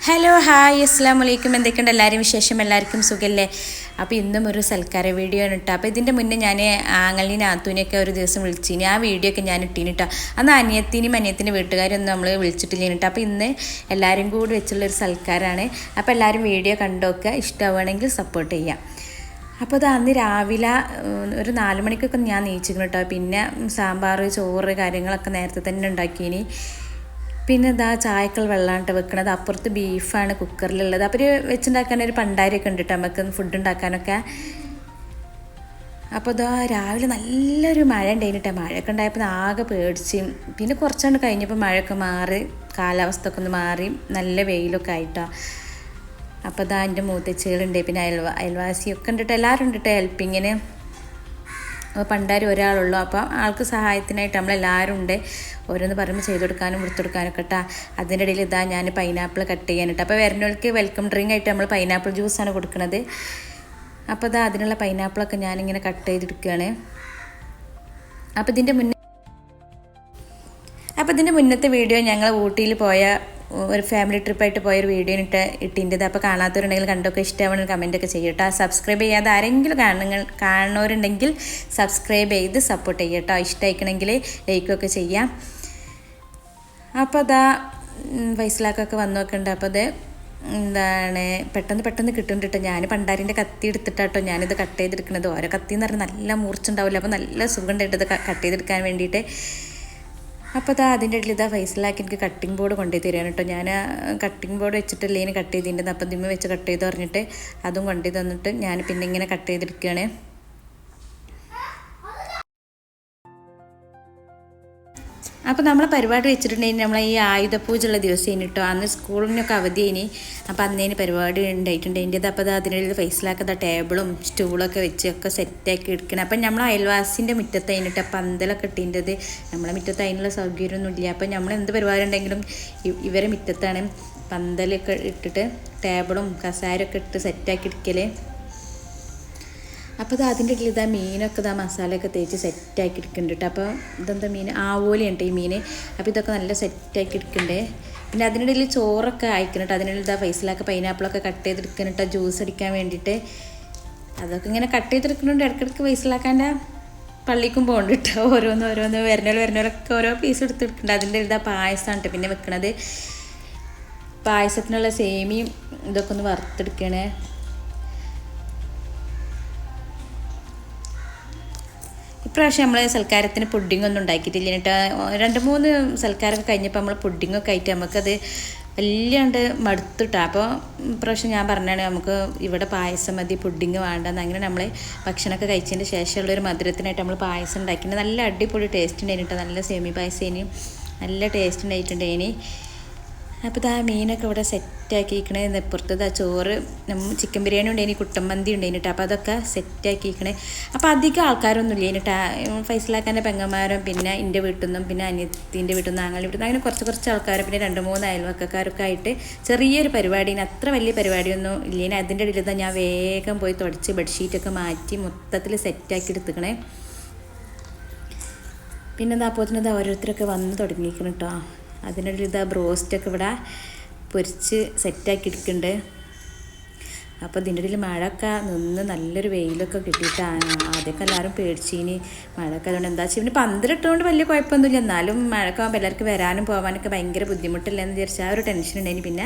Hello hi അസ്സാം വലൈക്കും. എന്തൊക്കെയുണ്ട് എല്ലാവരും വിശേഷം? എല്ലാവർക്കും സുഖമല്ലേ? അപ്പോൾ ഇന്നും ഒരു സൽക്കാര വീഡിയോ ആണ് ഇട്ടോ. അപ്പോൾ ഇതിൻ്റെ മുന്നേ ഞാൻ ആങ്ങളിനെ നാത്തൂനെയൊക്കെ ഒരു ദിവസം വിളിച്ചിനി. ആ വീഡിയോ ഒക്കെ ഞാൻ ഇട്ടീനി കേട്ടോ. അന്ന് അനിയത്തിൻ്റെ വീട്ടുകാരൊന്നും നമ്മൾ വിളിച്ചിട്ടില്ല കേട്ടോ. അപ്പോൾ ഇന്ന് എല്ലാവരും കൂടി വെച്ചുള്ളൊരു സൽക്കാരമാണ്. അപ്പോൾ എല്ലാവരും വീഡിയോ കണ്ടോക്കുക, ഇഷ്ടമാവുകയാണെങ്കിൽ സപ്പോർട്ട് ചെയ്യാം. അപ്പോൾ അത് അന്ന് രാവിലെ ഒരു 4 മണിക്കൊക്കെ ഞാൻ നീച്ചിരുന്നു കേട്ടോ. പിന്നെ സാമ്പാർ, ചോറ് കാര്യങ്ങളൊക്കെ നേരത്തെ തന്നെ ഉണ്ടാക്കിയിനി. പിന്നെ ഇതാ ചായക്കൾ വെള്ളമായിട്ട് വെക്കണത്. അപ്പുറത്ത് ബീഫാണ് കുക്കറിലുള്ളത്. അപ്പോൾ വെച്ചുണ്ടാക്കാൻ ഒരു പണ്ടാരിയൊക്കെ ഉണ്ട് കേട്ടോ നമുക്ക് ഫുഡ് ഉണ്ടാക്കാനൊക്കെ. അപ്പോൾ ഇതാ രാവിലെ നല്ലൊരു മഴ ഉണ്ടായിട്ടോ. മഴയൊക്കെ ഉണ്ടായപ്പോൾ ആകെ പേടിച്ച്. പിന്നെ കുറച്ചാണ്ട് കഴിഞ്ഞപ്പോൾ മഴയൊക്കെ മാറി, കാലാവസ്ഥ ഒക്കെ ഒന്ന് മാറി, നല്ല വെയിലൊക്കെ ആയിട്ടോ. അപ്പോൾ ഇതാ എൻ്റെ മൂത്തച്ചികളുണ്ട്, പിന്നെ അയൽവാസിയൊക്കെ ഉണ്ട് കേട്ടോ. എല്ലാവരും ഉണ്ട് കേട്ടോ ഹെൽപ്പിങ്ങിന്. അപ്പോൾ പണ്ടാരും ഒരാളുള്ളൂ. അപ്പോൾ ആൾക്ക് സഹായത്തിനായിട്ട് നമ്മളെല്ലാവരും ഉണ്ട്. ഓരോന്ന് പറയുമ്പോൾ ചെയ്ത് കൊടുക്കാനും കൊടുത്തെടുക്കാനൊക്കെ കേട്ടോ. അതിൻ്റെ ഇടയിൽ ഇതാ ഞാൻ പൈനാപ്പിൾ കട്ട് ചെയ്യാനിട്ട്. അപ്പോൾ വരുന്നവർക്ക് വെൽക്കം ഡ്രിങ്ക് ആയിട്ട് നമ്മൾ പൈനാപ്പിൾ ജ്യൂസാണ് കൊടുക്കുന്നത്. അപ്പോൾ ഇതാ അതിനുള്ള പൈനാപ്പിളൊക്കെ ഞാനിങ്ങനെ കട്ട് ചെയ്തെടുക്കുകയാണ്. അപ്പോൾ ഇതിൻ്റെ മുന്നത്തെ വീഡിയോ ഞങ്ങൾ ഊട്ടിയിൽ പോയ ഒരു ഫാമിലി ട്രിപ്പായിട്ട് പോയൊരു വീഡിയോ ഇട്ടിൻ്റെത്. അപ്പോൾ കാണാത്തവരുണ്ടെങ്കിൽ കണ്ടൊക്കെ ഇഷ്ടമാണെങ്കിൽ കമൻറ്റൊക്കെ ചെയ്യട്ടോ. സബ്സ്ക്രൈബ് ചെയ്യാതെ ആരെങ്കിലും കാണുന്നവരുണ്ടെങ്കിൽ സബ്സ്ക്രൈബ് ചെയ്ത് സപ്പോർട്ട് ചെയ്യട്ടോ. ഇഷ്ടമായിക്കണമെങ്കിൽ ലൈക്കൊക്കെ ചെയ്യാം. അപ്പോൾ അതാ ഫൈസലാക്കൊക്കെ വന്നു നോക്കുന്നുണ്ട്. അപ്പോൾ അത് പെട്ടെന്ന് കിട്ടുന്നുണ്ട് കേട്ടോ. ഞാൻ പണ്ടാരിൻ്റെ കത്തി എടുത്തിട്ടാട്ടോ ഞാനിത് കട്ട് ചെയ്തെടുക്കുന്നത്. ഓരോ കത്തി എന്ന് പറഞ്ഞാൽ നല്ല മൂർച്ചുണ്ടാവില്ല. അപ്പോൾ നല്ല സുഖം ഉണ്ടായിട്ട് ഇത് കട്ട് ചെയ്തെടുക്കാൻ വേണ്ടിയിട്ട്. അപ്പോൾ അതിൻ്റെ ഇടയിൽ ഫൈസലാക്കി എനിക്ക് കട്ടിംഗ് ബോർഡ് കൊണ്ടുപോയി തരാണ് കേട്ടോ. ഞാൻ കട്ടിംഗ് ബോർഡ് വെച്ചിട്ടല്ലേ ഇനി കട്ട് ചെയ്തിട്ടുണ്ട്. അപ്പം ദിമ്മ വെച്ച് കട്ട് ചെയ്ത് പറഞ്ഞിട്ട് അതും കൊണ്ടുപോയി തന്നിട്ട് ഞാൻ പിന്നെ ഇങ്ങനെ കട്ട് ചെയ്തെടുക്കുകയാണ്. അപ്പോൾ നമ്മളെ പരിപാടി വെച്ചിട്ടുണ്ടെങ്കിൽ നമ്മളെ ഈ ആയുധപൂജയുള്ള ദിവസം കേട്ടോ. അന്ന് സ്കൂളിനൊക്കെ അവധിയേനി. അപ്പോൾ അന്നേന് പരിപാടി ഉണ്ടായിട്ടുണ്ട് അതിൻ്റെത്. അപ്പോൾ അതിനിടയിൽ ഫൈസലാക്കത ടേബിളും സ്റ്റൂളൊക്കെ വെച്ച് ഒക്കെ സെറ്റാക്കി എടുക്കണം. അപ്പം നമ്മൾ അയൽവാസിൻ്റെ മുറ്റത്ത് അതിനിട്ട് പന്തലൊക്കെ ഇട്ടിൻ്റെത്. നമ്മളെ മുറ്റത്ത് അതിനുള്ള സൗകര്യമൊന്നും ഇല്ല. അപ്പം നമ്മൾ എന്ത് പരിപാടി ഉണ്ടെങ്കിലും ഇവരെ മുറ്റത്താണ് പന്തലൊക്കെ ഇട്ടിട്ട് ടേബിളും കസാരൊക്കെ ഇട്ട് സെറ്റാക്കി എടുക്കൽ. അപ്പോൾ അതിൻ്റെ ഇടയിൽ മീനൊക്കെ മസാലയൊക്കെ തേച്ച് സെറ്റാക്കി എടുക്കുന്നുണ്ട് കേട്ടോ. അപ്പോൾ ഇതെന്താ മീൻ? ആവോലിയുണ്ട് ഈ മീൻ. അപ്പോൾ ഇതൊക്കെ നല്ല സെറ്റാക്കി എടുക്കണ്ടേ. പിന്നെ അതിനിടയിൽ ചോറൊക്കെ അയക്കണം. അതിനിടയിൽ ഫൈസലാക്ക പൈനാപ്പിളൊക്കെ കട്ട് ചെയ്തെടുക്കുന്നുണ്ട് ജ്യൂസ് അടിക്കാൻ വേണ്ടിയിട്ട്. അതൊക്കെ ഇങ്ങനെ കട്ട് ചെയ്തെടുക്കുന്നുണ്ട്. ഇടയ്ക്കിടയ്ക്ക് ഫൈസലാക്കാൻ്റെ പള്ളിക്കും പോകുന്നുണ്ട് കേട്ടോ. ഓരോന്ന് വരുന്നവരൊക്കെ ഓരോ പീസ് എടുത്തെടുക്കുന്നുണ്ട്. അതിൻ്റെ പായസമാണ് കേട്ടോ പിന്നെ വെക്കണത്. പായസത്തിനുള്ള സേമിയും ഇതൊക്കെ ഒന്ന് വറുത്തെടുക്കണേ. ഇപ്രാവശ്യം നമ്മൾ സൽക്കാരത്തിന് പുഡിങ്ങൊന്നും ഉണ്ടാക്കിയിട്ടില്ല കേട്ടോ. 2-3 സൽക്കാരമൊക്കെ കഴിഞ്ഞപ്പോൾ നമ്മൾ പുഡിങ്ങൊക്കെ ആയിട്ട് നമുക്കത് വല്ലാണ്ട് മടുത്തിട്ടാ. അപ്പോൾ ഇപ്രാവശ്യം ഞാൻ പറഞ്ഞാണ് നമുക്ക് ഇവിടെ പായസം മതി, പുഡിങ് വേണ്ടെന്ന്. അങ്ങനെ നമ്മൾ ഭക്ഷണമൊക്കെ കഴിച്ചതിന് ശേഷമുള്ളൊരു മധുരത്തിനായിട്ട് നമ്മൾ പായസം ഉണ്ടാക്കിയിട്ട് നല്ല അടിപൊളി ടേസ്റ്റ് ഉണ്ടായിരുന്നു കേട്ടോ. നല്ല സേമി പായസം നല്ല ടേസ്റ്റ് ഉണ്ടായിട്ടുണ്ടായിനി. അപ്പോൾ മീനൊക്കെ ഇവിടെ സെറ്റാക്കിക്കണേ. ഇപ്പുറത്ത് ചോറ് ചിക്കൻ ബിരിയാണി ഉണ്ടായിന്, കുട്ടൻമന്തി ഉണ്ടായിന് കേട്ടോ. അപ്പോൾ അതൊക്കെ സെറ്റാക്കിക്കണേ. അപ്പോൾ അധികം ആൾക്കാരൊന്നും ഇല്ല കേട്ടോ. ഫൈസലാക്കാൻ്റെ പെങ്ങന്മാരും പിന്നെ എൻ്റെ വീട്ടിൽ നിന്നും പിന്നെ അനിയത്തിൻ്റെ വീട്ടിൽ നിന്ന് ആങ്ങളുടെ വീട്ടിൽ നിന്ന് അങ്ങനെ കുറച്ച് ആൾക്കാരും പിന്നെ 2-3 അയൽവക്കക്കാരൊക്കെ ആയിട്ട് ചെറിയൊരു പരിപാടി. അത്ര വലിയ പരിപാടിയൊന്നും ഇല്ലേനെ. അതിൻ്റെ ഇടയിൽ ഞാൻ വേഗം പോയി തുടച്ച് ബെഡ്ഷീറ്റൊക്കെ മാറ്റി മൊത്തത്തിൽ സെറ്റാക്കി എടുത്തുക്കണേ. പിന്നെ അപ്പോഴത്തേന് ഓരോരുത്തരൊക്കെ വന്ന് തുടങ്ങിയിരിക്കണം കേട്ടോ. അതിനൊരു ബ്രോസ്റ്റൊക്കെ ഇവിടെ പൊരിച്ച് സെറ്റാക്കി എടുക്കുന്നുണ്ട്. അപ്പോൾ ഇതിൻ്റെ ഇടയിൽ മഴയൊക്കെ നിന്ന് നല്ലൊരു വെയിലൊക്കെ കിട്ടിയിട്ടാണ്. ആദ്യമൊക്കെ എല്ലാവരും പേടിച്ചിനി മഴയൊക്കെ. അതുകൊണ്ട് എന്താ വെച്ചാൽ പിന്നെ പന്തലിട്ടുകൊണ്ട് വലിയ കുഴപ്പമൊന്നുമില്ല. എന്നാലും മഴയൊക്കെ ആകുമ്പോൾ എല്ലാവർക്കും വരാനും പോകാനൊക്കെ ഭയങ്കര ബുദ്ധിമുട്ടില്ലെന്ന് വിചാരിച്ചാൽ ആ ഒരു ടെൻഷൻ ഉണ്ടായിന്. പിന്നെ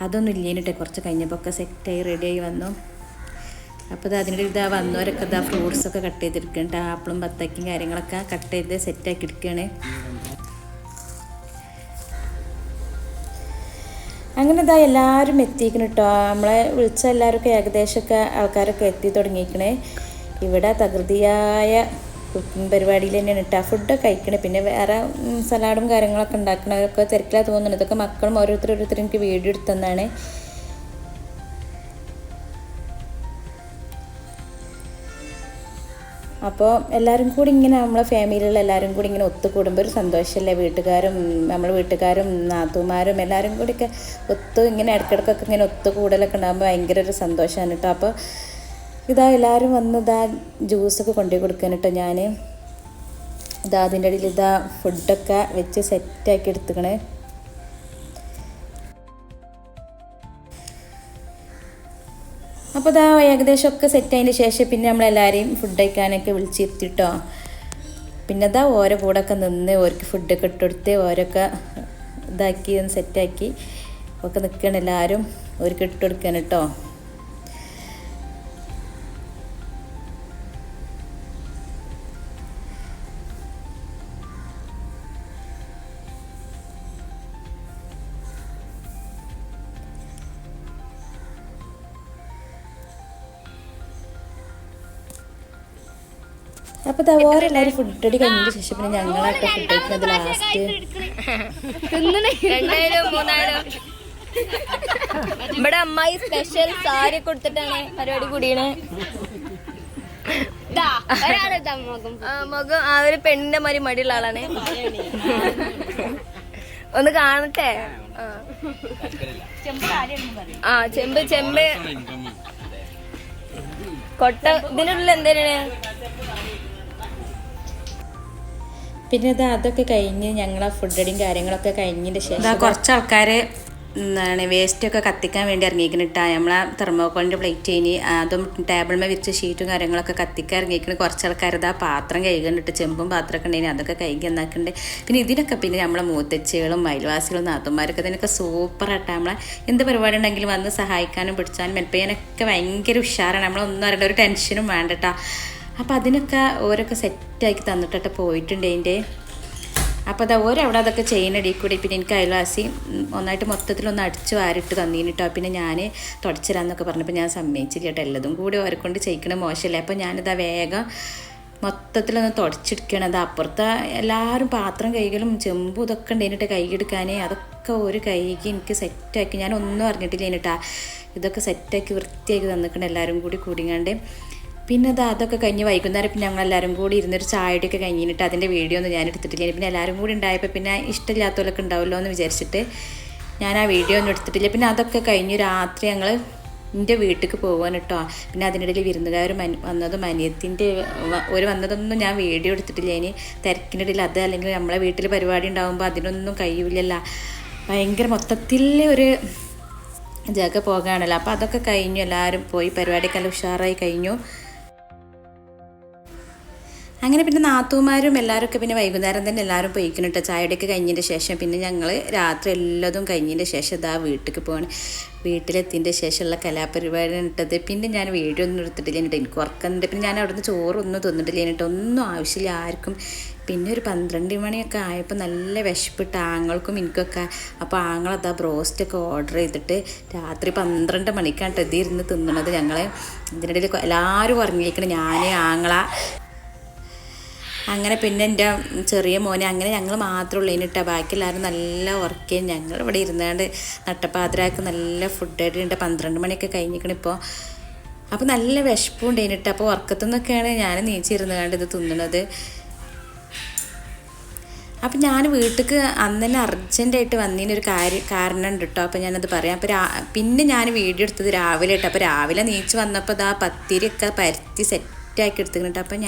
അതൊന്നും ഇല്ലേനിട്ടെ. കുറച്ച് കഴിഞ്ഞപ്പോൾ ഒക്കെ സെറ്റായി റെഡിയായി വന്നു. അപ്പോൾ അതിൻ്റെ വന്നവരൊക്കെ ഫ്രൂട്ട്സൊക്കെ കട്ട് ചെയ്തെടുക്കുന്നുണ്ട്. ആപ്പിളും ബത്തക്കയും കാര്യങ്ങളൊക്കെ കട്ട് ചെയ്ത് സെറ്റാക്കി എടുക്കുകയാണ്. അങ്ങനെ എല്ലാവരും എത്തിക്കണം കേട്ടോ. നമ്മളെ വിളിച്ച എല്ലാവർക്കും ഏകദേശമൊക്കെ ആൾക്കാരൊക്കെ എത്തി തുടങ്ങിയിരിക്കണേ. ഇവിടെ തകൃതിയായ കുക്കിംഗ് പരിപാടിയിൽ തന്നെയാണ് കേട്ടോ. ഫുഡൊക്കെ കഴിക്കണേ. പിന്നെ വേറെ സലാഡും കാര്യങ്ങളൊക്കെ ഉണ്ടാക്കണതൊക്കെ തിരക്കിലാണ് തോന്നുന്നത്. ഇതൊക്കെ മക്കളും ഓരോരുത്തരും എനിക്ക് വീഡിയോ എടുത്തതാണ്. അപ്പോൾ എല്ലാവരും കൂടി ഇങ്ങനെ നമ്മളെ ഫാമിലിയിലുള്ള എല്ലാവരും കൂടി ഇങ്ങനെ ഒത്തുകൂടുമ്പോൾ ഒരു സന്തോഷമല്ലേ. നമ്മളെ വീട്ടുകാരും നാത്തൂമാരും എല്ലാവരും കൂടിയൊക്കെ ഇങ്ങനെ ഇടയ്ക്കിടയ്ക്കൊക്കെ ഇങ്ങനെ ഒത്തുകൂടലൊക്കെ ഉണ്ടാകുമ്പോൾ ഭയങ്കര ഒരു സന്തോഷമാണ് കേട്ടോ. അപ്പോൾ എല്ലാവരും വന്ന് ജ്യൂസൊക്കെ കൊണ്ടുപോയി കൊടുക്കാൻ കേട്ടോ. ഞാൻ അതിൻ്റെ ഇടയിൽ ഫുഡൊക്കെ വെച്ച് സെറ്റാക്കി എടുത്തുക്കണേ. അപ്പോൾ ഇതാ ഏകദേശം ഒക്കെ സെറ്റായതിന് ശേഷം പിന്നെ നമ്മളെല്ലാവരെയും ഫുഡ് കഴിക്കാനൊക്കെ വിളിച്ചിരുത്തിട്ടോ. പിന്നെ ഇതാ ഓരോ കൂടെ ഒക്കെ നിന്ന് ഓർക്ക് ഫുഡൊക്കെ ഇട്ടെടുത്ത് ഓരോക്കെ ഇതാക്കി ഒന്ന് സെറ്റാക്കി ഒക്കെ നിൽക്കണം എല്ലാവരും ഓർക്ക് ഇട്ടെടുക്കാൻ കേട്ടോ. അപ്പോൾ തവോരെ എല്ലാവരും ഫുഡ് അടി കഴിഞ്ഞതിന് ശേഷം പിന്നെ ഞങ്ങളായിട്ട് ഫുഡ് കഴിക്കുന്നത് ലാസ്റ്റ്. ഇവിടെ അമ്മായി സ്പെഷ്യൽ സാരി കൊടുത്തിട്ടാണ് പരിപാടി കൂടിയാണ്. മുഖം ആ ഒരു പെണ്ണിന്റെ മാതിരി മടിയുള്ള ആളാണ്. ഒന്ന് കാണട്ടെ. ആ ചെമ്പ് ചെമ്പ് കൊട്ട ഇതിനുള്ളിൽ എന്തിനാണ്? പിന്നെ ഇത് അതൊക്കെ കഴിഞ്ഞ് ഞങ്ങളെ ഫുഡ് അടിയും കാര്യങ്ങളൊക്കെ കഴിഞ്ഞതിൻ്റെ ശേഷം കുറച്ച് ആൾക്കാർ എന്താണ് വേസ്റ്റൊക്കെ കത്തിക്കാൻ വേണ്ടി ഇറങ്ങിയിരിക്കണിട്ടാ. നമ്മളെ തെർമോക്കോളിൻ്റെ പ്ലേറ്റ് കഴിഞ്ഞ് അതും ടേബിളിന്മേൽ വിരിച്ച ഷീറ്റും കാര്യങ്ങളൊക്കെ കത്തിക്കാൻ ഇറങ്ങിയിരിക്കണ കുറച്ച് ആൾക്കാർ ഇതാ പാത്രം കഴുകുന്നുണ്ട്. ചെമ്പും പാത്രമൊക്കെ ഉണ്ടെങ്കിൽ അതൊക്കെ കഴുകി എന്നാക്കുന്നുണ്ട്. പിന്നെ ഇതിനൊക്കെ പിന്നെ നമ്മളെ മൂത്തച്ചികളും അയൽവാസികളും നാത്തുമാരൊക്കെ ഇതിനൊക്കെ സൂപ്പറായിട്ടാണ്. നമ്മളെ എന്ത് പരിപാടി ഉണ്ടെങ്കിലും വന്ന് സഹായിക്കാനും പിടിച്ചാനും ഹെൽപ്പ് ചെയ്യാനൊക്കെ ഭയങ്കര ഉഷാറാണ്. നമ്മളൊന്നും അറിയേണ്ട ഒരു ടെൻഷനും വേണ്ടട്ടാ. അപ്പോൾ അതിനൊക്കെ ഓരോക്കെ സെറ്റാക്കി തന്നിട്ട് പോയിട്ടുണ്ട് അതിൻ്റെ. അപ്പോൾ അത് ഓരവിടെ അതൊക്കെ ചെയ്യുന്നടി കൂടി പിന്നെ എനിക്ക് അയൽവാസി ഒന്നായിട്ട് മൊത്തത്തിലൊന്ന് അടിച്ചു വാരിട്ട് തന്നീനിട്ടോ. പിന്നെ ഞാൻ തുടച്ചിരാന്നൊക്കെ പറഞ്ഞപ്പോൾ ഞാൻ സമ്മതിച്ചില്ല കേട്ടോ. എല്ലതും കൂടി ഓരെ കൊണ്ട് ചെയ്യിക്കണ മോശമല്ലേ. അപ്പോൾ ഞാനിതാ വേഗം മൊത്തത്തിലൊന്ന് തുടച്ചെടുക്കുകയാണ്. അത് അപ്പുറത്തെ എല്ലാവരും പാത്രം കൈകളും ചെമ്പും ഇതൊക്കെ ഉണ്ടായിട്ട് കൈയെടുക്കാൻ അതൊക്കെ ഒരു കൈക്ക് എനിക്ക് സെറ്റാക്കി. ഞാൻ ഒന്നും അറിഞ്ഞിട്ടില്ല എന്നിട്ടാ ഇതൊക്കെ സെറ്റാക്കി വൃത്തിയാക്കി തന്നിട്ടുണ്ട് എല്ലാവരും കൂടി കൂടിങ്ങാണ്ട്. പിന്നെ അതൊക്കെ കഴിഞ്ഞ് വൈകുന്നേരം പിന്നെ ഞങ്ങളെല്ലാവരും കൂടി ഇരുന്നൊരു ചായയൊക്കെ കഴിഞ്ഞിട്ട് അതിൻ്റെ വീഡിയോ ഒന്നും ഞാൻ എടുത്തിട്ടില്ല. പിന്നെ എല്ലാവരും കൂടി ഉണ്ടായപ്പോൾ പിന്നെ ഇഷ്ടമില്ലാത്തവരൊക്കെ ഉണ്ടാവുമല്ലോ എന്ന് വിചാരിച്ചിട്ട് ഞാൻ ആ വീഡിയോ ഒന്നും എടുത്തിട്ടില്ല. പിന്നെ അതൊക്കെ കഴിഞ്ഞ് രാത്രി ഞങ്ങൾ എൻ്റെ വീട്ടിലേക്ക് പോകാൻ കേട്ടോ. പിന്നെ അതിനിടയിൽ വിരുന്നുകാർ വന്നതും അനിയത്തിൻ്റെ വന്നതൊന്നും ഞാൻ വീഡിയോ എടുത്തിട്ടില്ല. ഇനി തിരക്കിൻ്റെ ഇടയിൽ അത് അല്ലെങ്കിൽ നമ്മളെ വീട്ടിൽ പരിപാടി ഉണ്ടാകുമ്പോൾ അതിനൊന്നും കഴിയില്ലല്ലോ. ഭയങ്കര മൊത്തത്തിൽ ഒരു ജഗ പോകാണല്ലോ. അപ്പോൾ അതൊക്കെ കഴിഞ്ഞു. എല്ലാവരും പോയി പരിപാടിയൊക്കെ എല്ലാം ഉഷാറായി കഴിഞ്ഞു. അങ്ങനെ പിന്നെ നാത്തൂമാരും എല്ലാവരും പിന്നെ വൈകുന്നേരം തന്നെ എല്ലാവരും പോയിക്കണം കേട്ടോ. ചായയുടെയൊക്കെ കഴിഞ്ഞതിൻ്റെ ശേഷം പിന്നെ ഞങ്ങൾ രാത്രി എല്ലാതും കഴിഞ്ഞതിൻ്റെ ശേഷം ഇതാ വീട്ടിലേക്ക് പോകണം. വീട്ടിലെത്തിയതിൻ്റെ ശേഷമുള്ള കലാപരിപാടി ഇട്ടത്. പിന്നെ ഞാൻ വീഡിയോ ഒന്നും എടുത്തിട്ടില്ല എന്നിട്ട് എനിക്ക് ഉറക്കുന്നുണ്ട്. പിന്നെ ഞാൻ അവിടുന്ന് ചോറൊന്നും തിന്നിട്ടില്ല എന്നിട്ട് ഒന്നും ആവശ്യമില്ല ആർക്കും. പിന്നെ ഒരു 12 മണിയൊക്കെ ആയപ്പോൾ നല്ല വിശപ്പിട്ട് ആങ്ങൾക്കും എനിക്കൊക്കെ. അപ്പോൾ ആങ്ങളതാ ബ്രോസ്റ്റൊക്കെ ഓർഡർ ചെയ്തിട്ട് രാത്രി 12 മണിക്കാണ് ഇതിരുന്ന് തിന്നണത്. ഞങ്ങൾ ഇതിനിടയിൽ എല്ലാവരും ഉറങ്ങിയിരിക്കണം. ഞാൻ ആങ്ങള അങ്ങനെ പിന്നെ എൻ്റെ ചെറിയ മോനെ അങ്ങനെ ഞങ്ങൾ മാത്രമേ ഉള്ളൂ എന്നിട്ടാ. ബാക്കി എല്ലാവരും നല്ല വർക്ക് ചെയ്യും. ഞങ്ങൾ ഇവിടെ ഇരുന്നാണ്ട് നട്ടപ്പാതിരാക്ക് നല്ല ഫുഡായിട്ട് ഉണ്ട്. 12 മണിയൊക്കെ കഴിഞ്ഞിരിക്കണം ഇപ്പോൾ. അപ്പോൾ നല്ല വിശപ്പുണ്ട് എന്നിട്ട്. അപ്പോൾ ഉറക്കത്തുനിന്നൊക്കെയാണ് ഞാൻ നീച്ചിരുന്നാണ്ട് ഇത് തിന്നണത്. അപ്പം ഞാൻ വീട്ടിലേക്ക് അന്ന് തന്നെ അർജൻറ്റായിട്ട് വന്നതിനൊരു കാരണം ഉണ്ട് കേട്ടോ. അപ്പോൾ ഞാനത് പറയാം. അപ്പോൾ പിന്നെ ഞാൻ വീഡിയോ എടുത്തത് രാവിലെ കേട്ടോ. അപ്പോൾ രാവിലെ നീച്ച് വന്നപ്പോൾ ഇതാ പത്തിരിയൊക്കെ പരത്തി സെറ്റാക്കി എടുത്തിട്ടുണ്ട്. അപ്പം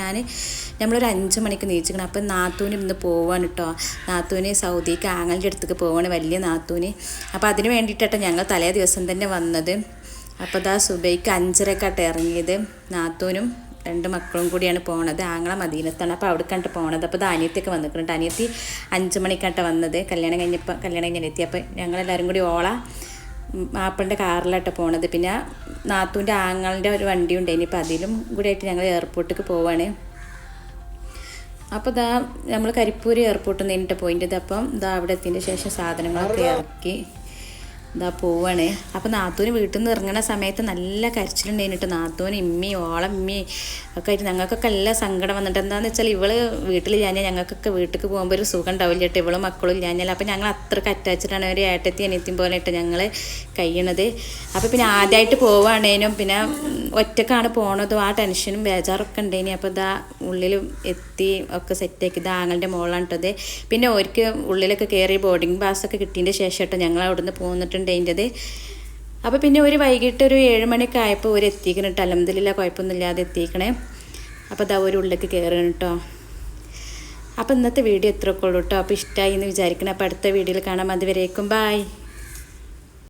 നമ്മളൊരു 5 മണിക്ക് നീച്ചിക്കണം. അപ്പം നാത്തൂന് ഇന്ന് പോവാണ് കേട്ടോ. നാത്തൂന് സൗദിക്ക് ആങ്ങളുടെ അടുത്തേക്ക് പോവാണ്, വലിയ നാത്തൂന്. അപ്പോൾ അതിന് വേണ്ടിയിട്ടാണ് ഞങ്ങൾ തലേ ദിവസം തന്നെ വന്നത്. അപ്പോൾ ഇതാ സുബൈക്ക് 5:30 ഇറങ്ങിയത്. നാത്തൂനും 2 മക്കളും കൂടിയാണ് പോണത്. ആങ്ങളെ മദീനത്താണ്. അപ്പോൾ അവിടെ കണ്ടിട്ട് പോണത്. അപ്പോൾ ഇത് അനിയത്തിയൊക്കെ വന്നിട്ടുണ്ട്. അനിയത്തി 5 മണിക്കാണ് വന്നത്. കല്യാണം കഴിഞ്ഞെത്തി. അപ്പോൾ ഞങ്ങളെല്ലാവരും കൂടി മാപ്പിളിൻ്റെ കാറിലായിട്ട് പോണത്. പിന്നെ നാത്തൂൻ്റെ ആങ്ങളുടെ ഒരു വണ്ടി ഉണ്ടായിന്. ഇപ്പോൾ അതിലും കൂടി ആയിട്ട് ഞങ്ങൾ എയർപോർട്ടിലേക്ക് പോവാണ്. അപ്പോൾ നമ്മൾ കരിപ്പൂർ എയർപോർട്ടിൽ നിന്നിട്ട് പോയിൻ്റെത്. അപ്പം അവിടെ എത്തിയതിൻ്റെ ശേഷം സാധനങ്ങളൊക്കെ ഇറക്കി പോവാണ്. അപ്പോൾ നാത്തൂന് വീട്ടിൽ നിന്ന് ഇറങ്ങുന്ന സമയത്ത് നല്ല കരച്ചിലുണ്ടായിട്ട്. നാത്തൂന് ഇമ്മയും ഓളമ്മയും ഒക്കെ ആയിട്ട് ഞങ്ങൾക്കൊക്കെ എല്ലാം സങ്കടം വന്നിട്ട്. എന്താണെന്ന് വെച്ചാൽ ഇവള് വീട്ടിൽ ഞാനേ ഞങ്ങൾക്കൊക്കെ വീട്ടിലേക്ക് പോകുമ്പോൾ ഒരു സുഖം ഉണ്ടാവില്ല കേട്ടോ. ഇവളും മക്കളും ഇല്ലാഞ്ഞാൽ. അപ്പോൾ ഞങ്ങൾ അത്രയ്ക്ക് അറ്റാച്ചിട്ടാണ് ഒരു ഏട്ടത്തി അനിയത്തിയും പോലെ ഇട്ട് ഞങ്ങൾ കഴിയണത്. അപ്പോൾ പിന്നെ ആദ്യമായിട്ട് പോവുകയാണേനും പിന്നെ ഒറ്റക്കാണ് പോണതും ആ ടെൻഷനും ബേജാറൊക്കെ ഉണ്ടായിനി. അപ്പോൾ ഉള്ളിൽ എത്തി ഒക്കെ സെറ്റാക്കി. ആങ്ങളുടെ മോളാണ് കേട്ടത്. പിന്നെ അവർക്ക് ഉള്ളിലൊക്കെ കയറി ബോർഡിംഗ് പാസ്സൊക്കെ കിട്ടിയതിൻ്റെ ശേഷം കേട്ടോ ഞങ്ങൾ അവിടെ നിന്ന് പോന്നിട്ടുണ്ട് അതിൻ്റെത്. അപ്പോൾ പിന്നെ വൈകിട്ട് ഒരു 7 മണിയൊക്കെ ആയപ്പോൾ എത്തിക്കണം കേട്ടോ. അൽഹംദുലില്ലാ കുഴപ്പമൊന്നുമില്ലാതെ എത്തിക്കണേ. അപ്പോൾ ഒരു ഉള്ളിലേക്ക് കയറണം കേട്ടോ. അപ്പോൾ ഇന്നത്തെ വീഡിയോ ഇത്രയൊക്കെ ഉള്ളൂ കേട്ടോ. അപ്പോൾ ഇഷ്ടമായി എന്ന് വിചാരിക്കണം. അപ്പോൾ അടുത്ത വീഡിയോയിൽ കാണാം. അതുവരേക്കും ബായ്.